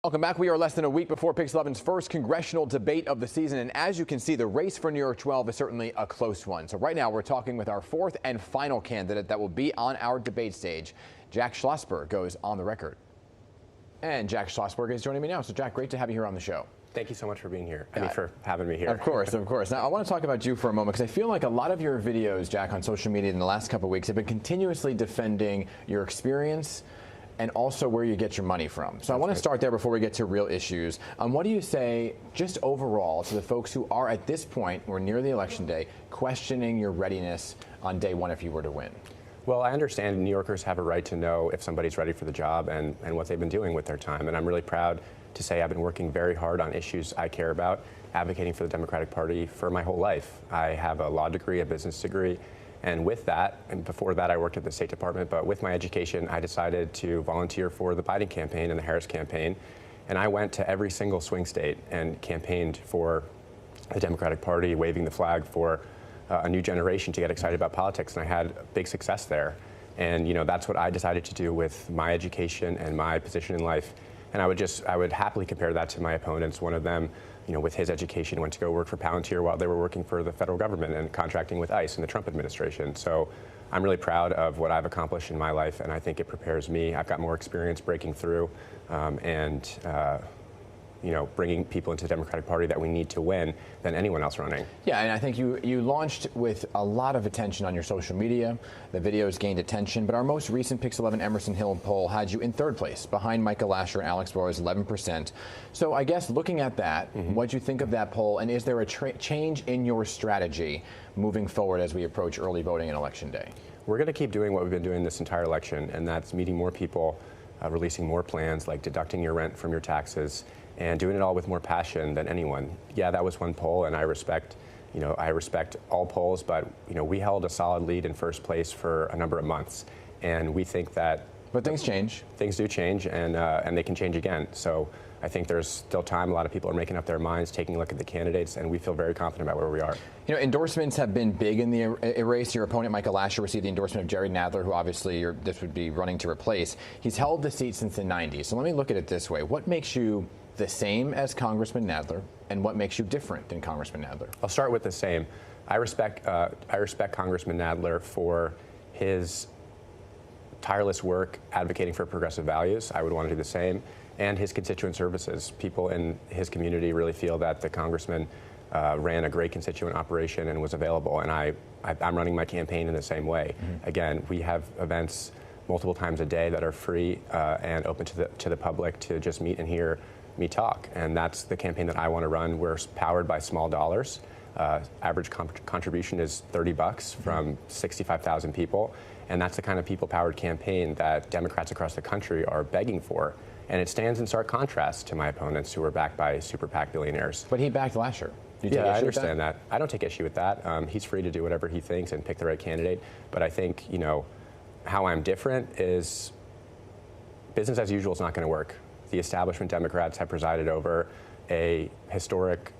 Welcome back. We are less than a week before PIX 11's first congressional debate of the season. And as you can see, the race for New York 12 is certainly a close one. So right now we're talking with our fourth and final candidate that will be on our debate stage. Jack Schlossberg goes on the record. And Jack Schlossberg is joining me now. So Jack, great to have you here on the show. Thank you so much for being here. For having me here. Of course, of course. Now, I want to talk about you for a moment because I feel like a lot of your videos, Jack, on social media in the last couple of weeks have been continuously defending your experience and also where you get your money from. So I want to start there before we get to real issues. What do you say just overall to the folks who are at this point, we're near the election day, questioning your readiness on day one if you were to win? Well, I understand New Yorkers have a right to know if somebody's ready for the job and what they've been doing with their time. And I'm really proud to say I've been working very hard on issues I care about, advocating for the Democratic Party for my whole life. I have a law degree, a business degree. And with that, and before that I worked at the State Department, but with my education I decided to volunteer for the Biden campaign and the Harris campaign. And I went to every single swing state and campaigned for the Democratic Party, waving the flag for a new generation to get excited about politics. And I had big success there. And that's what I decided to do with my education and my position in life. And I would happily compare that to my opponents. One of them, with his education, went to go work for Palantir while they were working for the federal government and contracting with ICE in the Trump administration. So I'm really proud of what I've accomplished in my life, and I think it prepares me. I've got more experience breaking through bringing people into the Democratic Party that we need to win than anyone else running. Yeah, and I think you launched with a lot of attention on your social media. The videos gained attention, but our most recent PIX 11 Emerson Hill poll had you in third place, behind Michael Lasher and Alex Broyles, 11%. So I guess looking at that, what do you think of that poll, and is there a change in your strategy moving forward as we approach early voting and Election Day? We're going to keep doing what we've been doing this entire election, and that's meeting more people, releasing more plans like deducting your rent from your taxes, and doing it all with more passion than anyone. Yeah, that was one poll, and I respect all polls, but we held a solid lead in first place for a number of months, and we think that. But things change. Things do change, and they can change again. So I think there's still time. A lot of people are making up their minds, taking a look at the candidates, and we feel very confident about where we are. Endorsements have been big in the race. Your opponent, Michael Lasher, received the endorsement of Jerry Nadler, who obviously this would be running to replace. He's held the seat since the 90s. So let me look at it this way. What makes you the same as Congressman Nadler, and what makes you different than Congressman Nadler? I'll start with the same. I respect Congressman Nadler for his tireless work advocating for progressive values. I would want to do the same. And his constituent services. People in his community really feel that the congressman ran a great constituent operation and was available. And I'm running my campaign in the same way. Again, we have events multiple times a day that are free and open to the public to just meet and hear me talk. And that's the campaign that I want to run. We're powered by small dollars. Average contribution is $30 from 65,000 people. And that's the kind of people-powered campaign that Democrats across the country are begging for. And it stands in stark contrast to my opponents who are backed by super PAC billionaires. But he backed Lasher. Yeah, I understand that. I don't take issue with that. He's free to do whatever he thinks and pick the right candidate. But I think, how I'm different is business as usual is not going to work. The establishment Democrats have presided over a historic,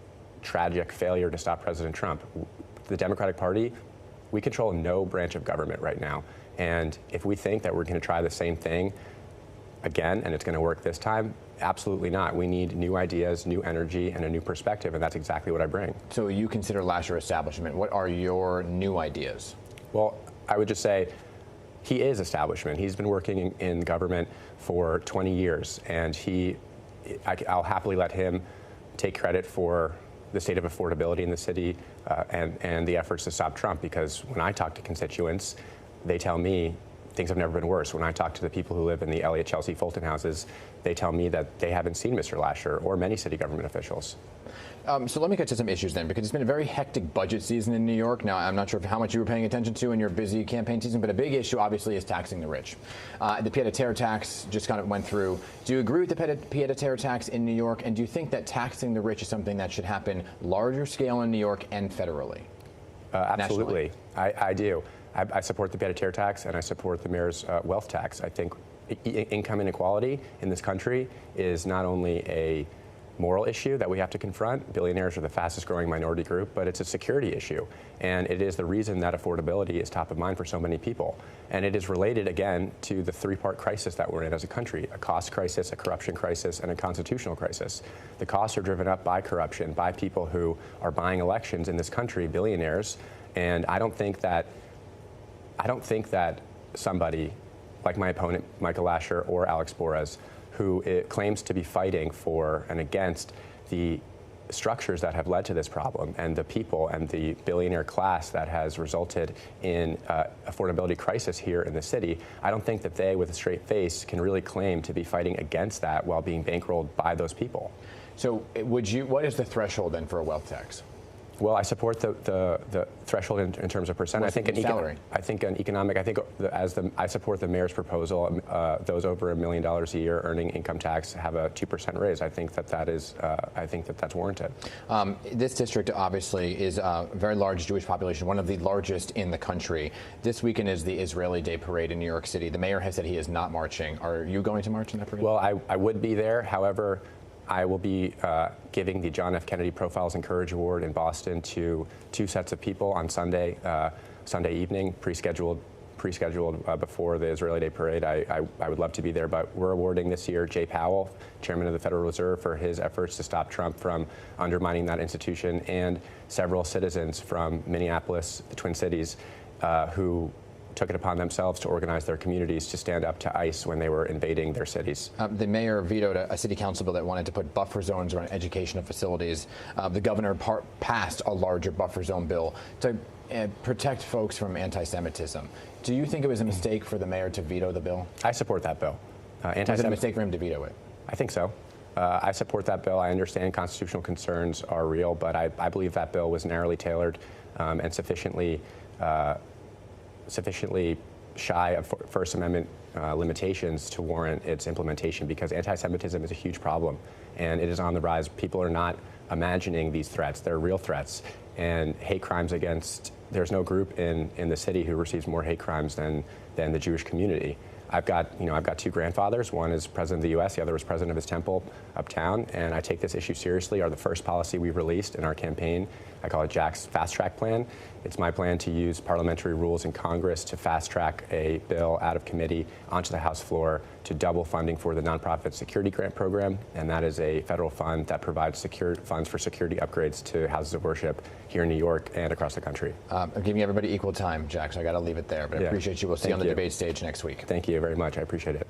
tragic failure to stop President Trump. The Democratic Party, we control no branch of government right now. And if we think that we're going to try the same thing again and it's going to work this time, absolutely not. We need new ideas, new energy, and a new perspective, and that's exactly what I bring. So you consider Lasher establishment. What are your new ideas? Well, I would just say he is establishment. He's been working in government for 20 years, and I'll happily let him take credit for the state of affordability in the city and the efforts to stop Trump, because when I talk to constituents, they tell me things have never been worse. When I talk to the people who live in the Elliott, Chelsea, Fulton houses, they tell me that they haven't seen Mr. Lasher or many city government officials. So let me get to some issues then, because it's been a very hectic budget season in New York. Now, I'm not sure how much you were paying attention to in your busy campaign season, but a big issue, obviously, is taxing the rich. The pied-à-terre tax just kind of went through. Do you agree with the pied-à-terre tax in New York, and do you think that taxing the rich is something that should happen larger scale in New York and federally? Absolutely. I do. I support the pied-à-terre tax, and I support the mayor's wealth tax. I think income inequality in this country is not only a moral issue that we have to confront. Billionaires are the fastest growing minority group, but it's a security issue. And it is the reason that affordability is top of mind for so many people. And it is related, again, to the three-part crisis that we're in as a country: a cost crisis, a corruption crisis, and a constitutional crisis. The costs are driven up by corruption, by people who are buying elections in this country, billionaires. And I don't think that somebody like my opponent, Michael Lasher, or Alex Borez, who claims to be fighting for and against the structures that have led to this problem and the people and the billionaire class that has resulted in affordability crisis here in the city, I don't think that they, with a straight face, can really claim to be fighting against that while being bankrolled by those people. So what is the threshold then for a wealth tax? Well, I support the threshold in terms of percent. What's the salary? I support the mayor's proposal. Those over $1 million a year earning income tax have a 2% raise. I think that's warranted. This district obviously is a very large Jewish population, one of the largest in the country. This weekend is the Israeli Day Parade in New York City. The mayor has said he is not marching. Are you going to march in that parade? Well, I would be there. However, I will be giving the John F. Kennedy Profiles in Courage Award in Boston to two sets of people on Sunday evening, pre-scheduled before the Israeli Day Parade. I would love to be there, but we're awarding this year Jay Powell, Chairman of the Federal Reserve, for his efforts to stop Trump from undermining that institution, and several citizens from Minneapolis, the Twin Cities, who took it upon themselves to organize their communities to stand up to ICE when they were invading their cities. The mayor vetoed a city council bill that wanted to put buffer zones around educational facilities. The governor passed a larger buffer zone bill to protect folks from anti-Semitism. Do you think it was a mistake for the mayor to veto the bill? I support that bill. Was it a mistake for him to veto it? I think so. I support that bill. I understand constitutional concerns are real, but I believe that bill was narrowly tailored and sufficiently shy of First Amendment limitations to warrant its implementation, because anti-Semitism is a huge problem and it is on the rise. People are not imagining these threats. They're real threats. And hate crimes there's no group in the city who receives more hate crimes than the Jewish community. I've got two grandfathers. One is president of the U.S., the other was president of his temple uptown, and I take this issue seriously. The first policy we've released in our campaign, I call it Jack's Fast Track Plan. It's my plan to use parliamentary rules in Congress to fast track a bill out of committee onto the House floor to double funding for the Nonprofit Security Grant Program, and that is a federal fund that provides funds for security upgrades to houses of worship here in New York and across the country. I'm giving everybody equal time, Jack, so I got to leave it there, but I appreciate you. We'll see you on the debate stage next week. Thank you very much. I appreciate it.